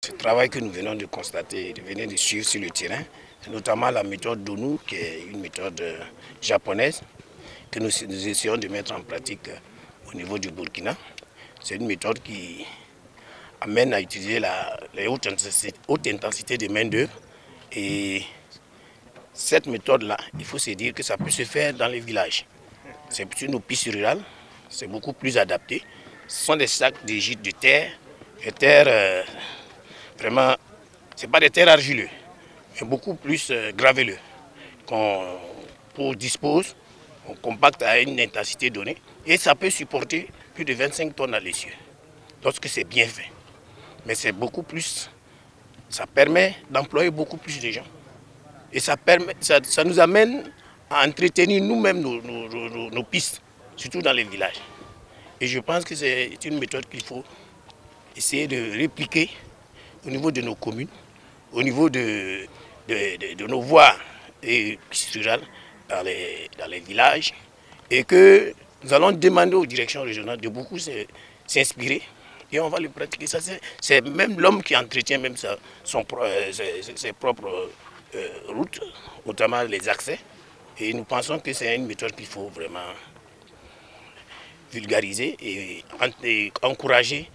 Ce travail que nous venons de constater, de venir de suivre sur le terrain, c'est notamment la méthode d'ONU, qui est une méthode japonaise, que nous essayons de mettre en pratique au niveau du Burkina. C'est une méthode qui amène à utiliser les hautes intensités de main-d'œuvre. Et cette méthode-là, il faut se dire que ça peut se faire dans les villages. C'est sur nos pistes rurales, c'est beaucoup plus adapté. Ce sont des sacs de gîtes de terre, des terres vraiment, ce n'est pas des terres argileuses, mais beaucoup plus gravelleux, qu'on dispose, on compacte à une intensité donnée, et ça peut supporter plus de 25 tonnes à l'essieu, lorsque c'est bien fait. Mais c'est beaucoup plus, ça permet d'employer beaucoup plus de gens. Et ça nous amène à entretenir nous-mêmes nos pistes, surtout dans les villages. Et je pense que c'est une méthode qu'il faut essayer de répliquer au niveau de nos communes, au niveau de nos voies et pistes rurales dans les villages, et que nous allons demander aux directions régionales de beaucoup s'inspirer et on va le pratiquer. C'est même l'homme qui entretient même ses propres routes, notamment les accès. Et nous pensons que c'est une méthode qu'il faut vraiment vulgariser et encourager.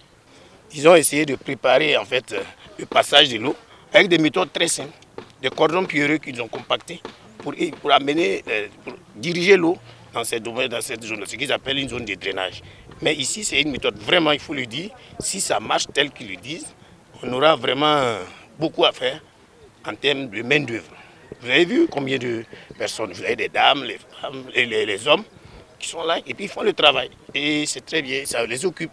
Ils ont essayé de préparer en fait le passage de l'eau avec des méthodes très simples, des cordons pierreux qu'ils ont compactés pour diriger l'eau dans cette zone, ce qu'ils appellent une zone de drainage. Mais ici, c'est une méthode vraiment, il faut le dire, si ça marche tel qu'ils le disent, on aura vraiment beaucoup à faire en termes de main-d'œuvre. Vous avez vu combien de personnes, vous avez des dames, les femmes et les hommes qui sont là et puis ils font le travail. Et c'est très bien, ça les occupe.